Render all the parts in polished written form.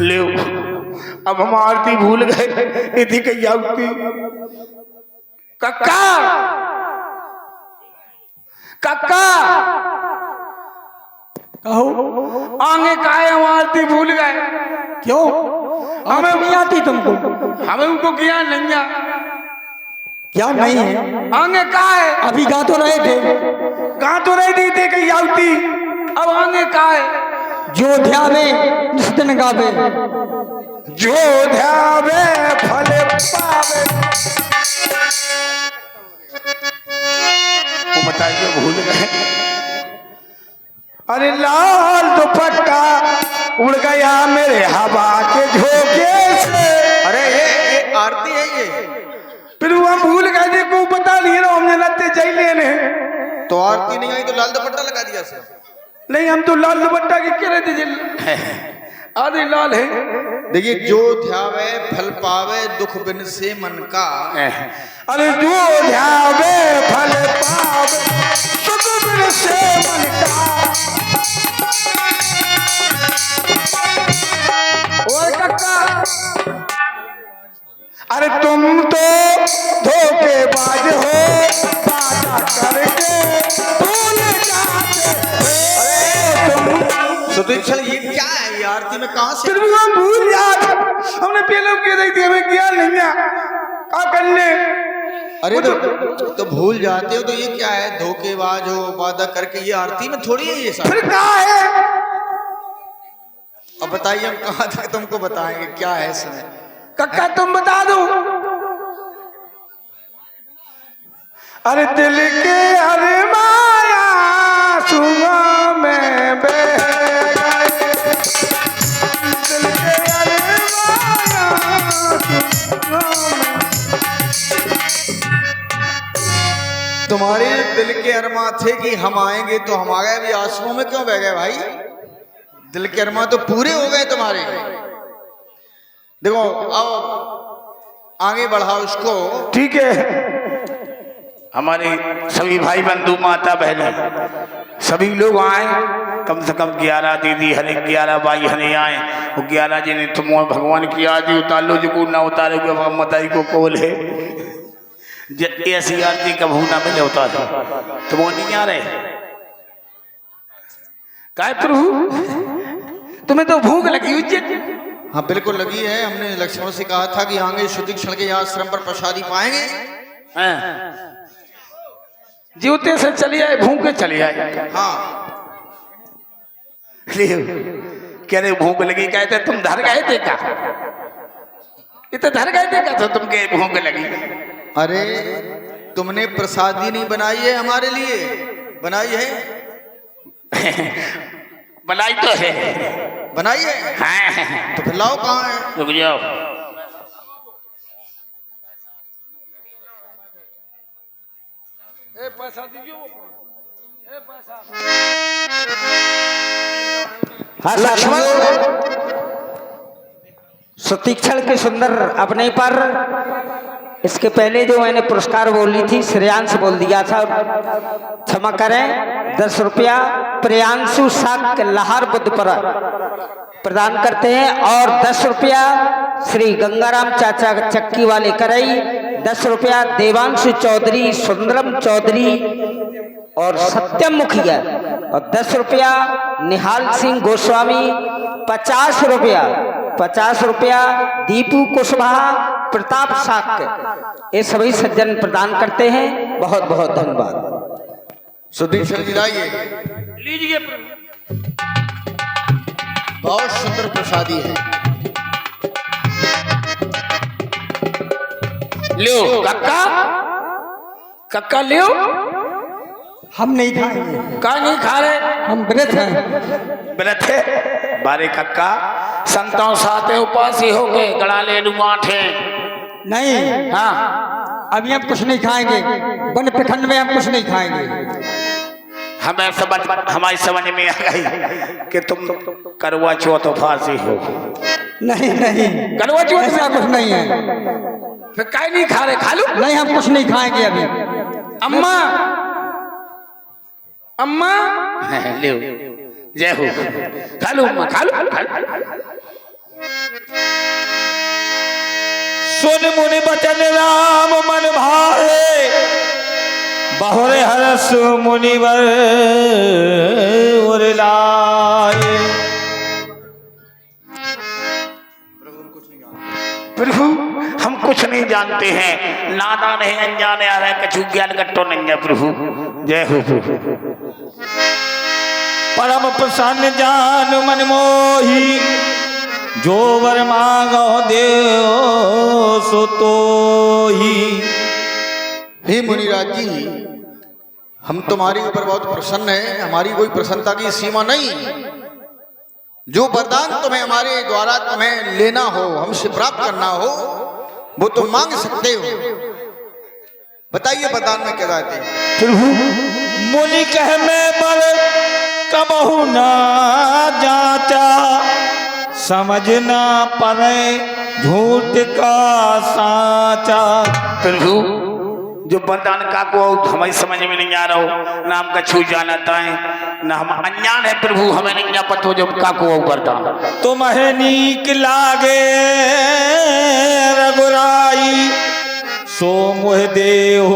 ले अब हम आरती भूल गए। इतनी कही आती कक्का कक्का कहो आगे का है, हम आरती भूल गए। क्यों? हमें नहीं आती तुमको? हमें उनको ज्ञान नहीं है। क्या नहीं है? आगे का है? अभी गा तो रहे थे। गा तो रहे थे कही आती, अब आगे का है? जो ध्यावे जिस दिन गावे, जो ध्यावे फल पावे। वो बताइए भूल गए। अरे लाल दुपट्टा उड़ गया मेरे हवा के झोंके से। अरे ये आरती है ये। फिर वो हम भूल गए थे, को पता नहीं ना, हमने लगते चाहिए ने। तो आरती नहीं आई तो लाल दुपट्टा लगा दिया सर। नहीं, हम तो लाल दुपट्टा के कह रहे थे। आधे लाल है। देखिए, जो ध्यावे फल पावे दुख बिन से मन का। अरे जो ध्यावे फल पावे दुख बिन से मन का। ओए कक्का, अरे तुम तो धोखेबाज हो, वादा करके भूल जाते हो। तुम सुदीक्षण ये क्या है? ये आरती में कहां से? फिर भी हम भूल जाते। हमने पहले कह रही थी, हमें ज्ञान नहीं है क्या करने। अरे तो भूल जाते हो तो ये क्या है? धोखेबाज हो, वादा करके। ये आरती में थोड़ी है ये सब। फिर कहाँ है? अब बताइए, हम कहाँ तक तुमको बताएंगे क्या है इसमें। कक्का तुम बता दो। अरे दिल के अरे माया सुना में बह गए। दिल के अरे माया सुना में। तुम्हारे दिल के अरमा थे कि हम आएंगे तो हम आ गए, अभी आंसुओं में क्यों बह गए भाई? दिल के अरमा तो पूरे हो गए तुम्हारे। देखो अब आगे बढ़ाओ उसको। ठीक है। हमारे सभी भाई बंधु माता बहने सभी लोग आए, कम से कम 11 दीदी हरे 11 भाई हरे आए। वो 11 जिन्हें तुम भगवान की आरती उतार लो, जो ना उतारे मताई को कोल है। ऐसी आरती कबू ना मिले होता था। तुम वो नहीं आ रहे काय प्रभु? तुम्हें तो भूख लगी हुई। हाँ बिल्कुल लगी है। हमने लक्ष्मण से कहा था कि आगे सुदीक्षण के आश्रम पर प्रसादी पाएंगे। जीवते से चली आए, भूखे चली आए। हाँ कह रहे भूख लगी, कहते तुम धर गए थे क्या? इतने धर गए थे क्या तो तुमके भूख लगी? अरे तुमने प्रसादी नहीं बनाई है हमारे लिए, बनाई है। बनाई तो है। बनाई है? हाँ। तो फिर लाओ, कहाँ है? रुक जाओ। पैसा दीजिए। हाँ लक्ष्मण, सुतीक्षण के सुंदर अपने पर इसके पहले जो मैंने पुरस्कार बोली थी श्रेयांश बोल दिया था, क्षमा करें। 10 रुपया प्रियांशु शाक लाहौर बुद्ध पर प्रदान करते हैं और 10 रुपया श्री गंगाराम चाचा चक्की वाले करई, 10 रुपया देवांशु चौधरी, सुंदरम चौधरी और सत्यम मुखिया और 10 रुपया निहाल सिंह गोस्वामी, 50 रुपया दीपू कुशवाहा, प्रताप शाक्य, ये सभी सज्जन प्रदान करते हैं। बहुत बहुत धन्यवाद। सुदीक्षण जी लाइए, लीजिए। बहुत सुंदर प्रसादी है। लो कक्का, कक्का लो। हम नहीं खाएंगे। का नहीं खा रहे? हम व्रत हैं। व्रत है बारे कक्का, संतों साथे उपासी हो गए, गड़ा ले लुमाठे। नहीं, हाँ अभी हम कुछ नहीं खाएंगे। वन प्रखंड में हम कुछ नहीं खाएंगे। हमें समझ, हमारी समझ में आ गई कि तुम करवा चौथ उपासी हो। नहीं नहीं, करवा चौथ ऐसा कुछ नहीं है। फिर काय नहीं खा रहे? खा लो। नहीं, हम कुछ नहीं खाएंगे अभी। अम्मा अम्मा ले जय हो, खा लो अम्मा, खा लो, खा लो। सुन मुनि बचन राम मन भाए, बहुरे हरस मुनिवर और लाए। प्रभु हम कुछ नहीं जानते हैं, नादान है, अनजाने आ रहे, कछु ज्ञान गट्टो नहीं है प्रभु। जय हो प्रभु। परम प्रसन्न जान मन मोही, जो वर मांगो देव सो तोही। हे मुनिराज जी, हम तुम्हारे ऊपर बहुत प्रसन्न हैं, हमारी कोई प्रसन्नता की सीमा नहीं। जो वरदान तुम्हें हमारे द्वारा तुम्हें लेना हो, हमसे प्राप्त करना हो, वो तुम मांग सकते हो। बताइए वरदान में क्या कहते हैं? प्रभु मुनि कह मैं बल कबहु ना जाचा, समझ ना पड़े झूठ का साचा। प्रभु जो वरदान का को हमें समझ में नहीं आ रहा हो, ना हम कछु जानता है, ना हम अनजान है प्रभु, हमें नहीं पता हो जो का को वरदान। तुम्हें नीक लागे रघुराई, सो मोह देव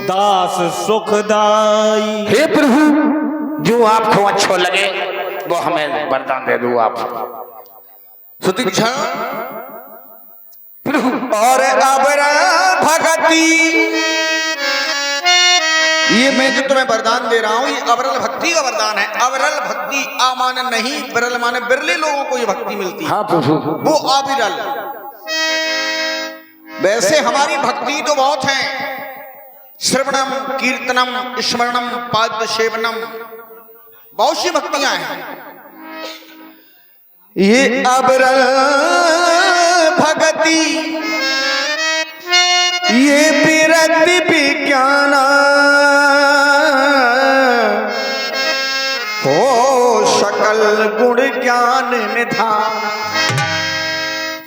दास सुखदाई। हे प्रभु जो आपको अच्छा लगे वो हमें वरदान दे दो आप। सुतीक्षा प्रभु और अबर भगति, ये मैं जो तुम्हें वरदान दे रहा हूं ये अवरल भक्ति का वरदान है। अवरल भक्ति, आ माने नहीं, बिरल माने बिरले लोगों को ये भक्ति मिलती है। हाँ प्रभु वो अविरल। वैसे हमारी भक्ति तो बहुत है, श्रवणम कीर्तनम स्मरणम पाद सेवनम, बहुत सी भक्तियां हैं। ये अवरल भगति, ये विरति विज्ञान, हो सकल गुण ज्ञान निधान।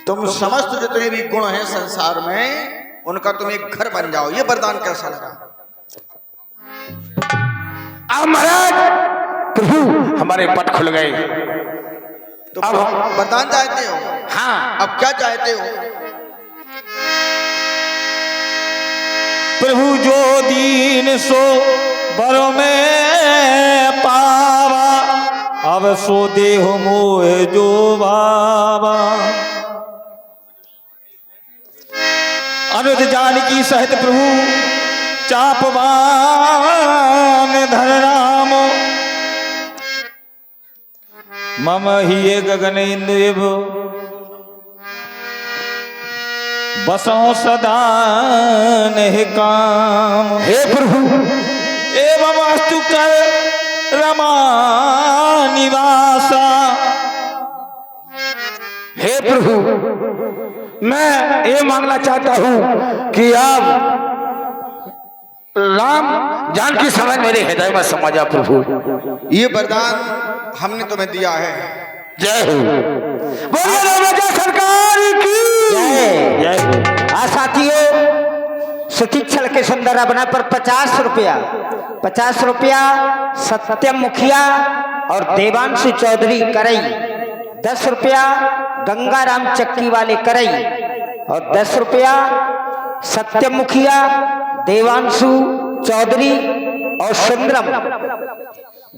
तुम समस्त जितने भी गुण हैं संसार में, उनका तुम एक घर बन जाओ। ये वरदान कैसा लगा? अब महाराज प्रभु हमारे पट खुल गए। तो अब वरदान चाहते हो? हाँ अब क्या चाहते हो? प्रभु जो दीन सो बरो में पावा, अब सो देह मोह जो बाबा। अनुज जानकी सहित प्रभु चापवान धर राम, मम ही गगन इंद्र बसो सदा नहीं काम। हे प्रभु एवं वास्तु कर रमा निवासा, हे प्रभु मैं ये मांगना चाहता हूँ कि आप राम जानकी समझ मेरे हृदय में समाजा प्रभु। ये वरदान हमने तुम्हें दिया है। जय हो, बोलिए राजा सरकार की जय। जय। हाँ साथियों, सुतीक्षण के सुंदर अभिनय पर 50 रुपया, 50 रुपया सत्यम मुखिया और देवांशु चौधरी करई, 10 रुपया गंगाराम चक्की वाले करई और 10 रुपया सत्यम मुखिया, देवांशु चौधरी और सुंदरम,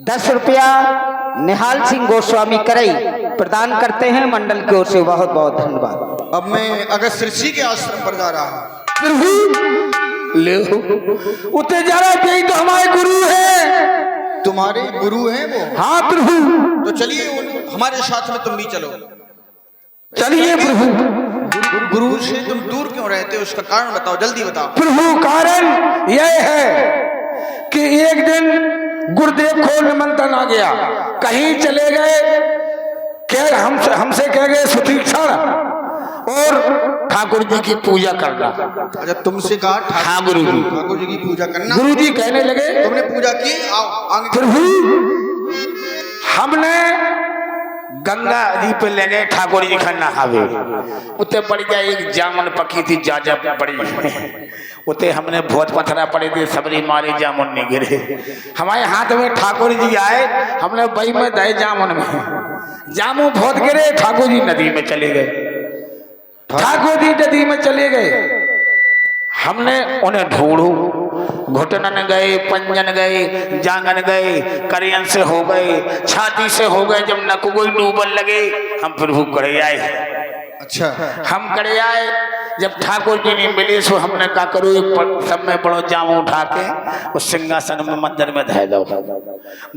10 रुपया निहाल सिंह गोस्वामी करई प्रदान करते हैं मंडल की ओर से। बहुत बहुत धन्यवाद। अब मैं अगस्त ऋषि के आश्रम पर जा रहा हूँ। प्रभु ले उते जा रहा है, तो हमारे गुरु है। तुम्हारे गुरु हैं वो? हाँ प्रभु। तो चलिए हमारे साथ में तुम भी चलो। चलिए प्रभु। गुरु से तुम दूर क्यों रहते हो, उसका कारण बताओ, जल्दी बताओ। प्रभु कारण यह है कि एक दिन गुरुदेव को निमंत्रण आ गया, कहीं चले गए, क्या हमसे कह गए सुतीक्षण और ठाकुर जी की पूजा करना। अच्छा तुमसे कहा हाँ गुरु जी, ठाकुर जी की पूजा करना। गुरु जी कहने लगे तुमने पूजा की, आओ आगे। प्रभु हमने गंगा जी पे ले गए ठाकुर जी का नहावे, उतने पड़ गया एक जामन पकी थी, जाजा पड़ी उते हमने बहुत पथरा पड़े थे, सबरी मारे जामुन नहीं गिरे। हमारे हाथ में ठाकुर जी आए, हमने बई में दे जामुन में, जामुन बहुत गिरे, ठाकुर जी नदी में चले गए। ठाकुर जी नदी में चले गए, हमने उन्हें ढूंढू, घुटनन गए, पंजन गए, जांगन गए, करियन से हो गए, छाती से हो गए। जब नक कोई डूबन लगे हम प्रभु करे आए। अच्छा, हम करे आए, जब ठाकुर जी ने मिले सो हमने कहा करो एक सब में बड़ो जाम उठा के उस सिंहासन में मंदिर में धै दो।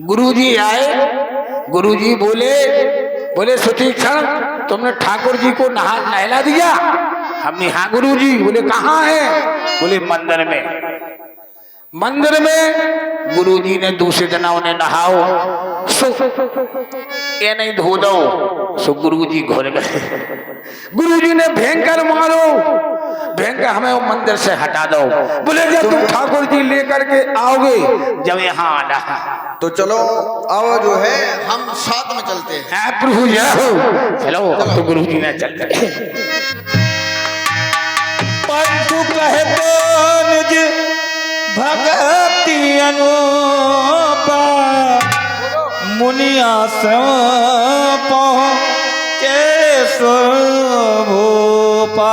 गुरु जी आए, गुरु जी बोले सुतीक्षण तुमने ठाकुर जी को नहला दिया? हमने हाँ गुरु जी। बोले कहाँ है? बोले मंदिर में। मंदिर में गुरुजी ने दूसरे दिन उन्हें नहाओ सो ये नहीं धो दो, सो गुरुजी घुल गए। गुरुजी ने भयंकर मारो, भयंकर हमें वो मंदिर से हटा दो। बोले जब तुम ठाकुर जी लेकर के आओगे, जब यहाँ आना तो चलो आओ जो है हम साथ में चलते हैं। प्रभु जाओ, चलो तो गुरुजी ने चल गए। पंथु कहते निज भगति अनुपा मुनिया सो के सो भूपा।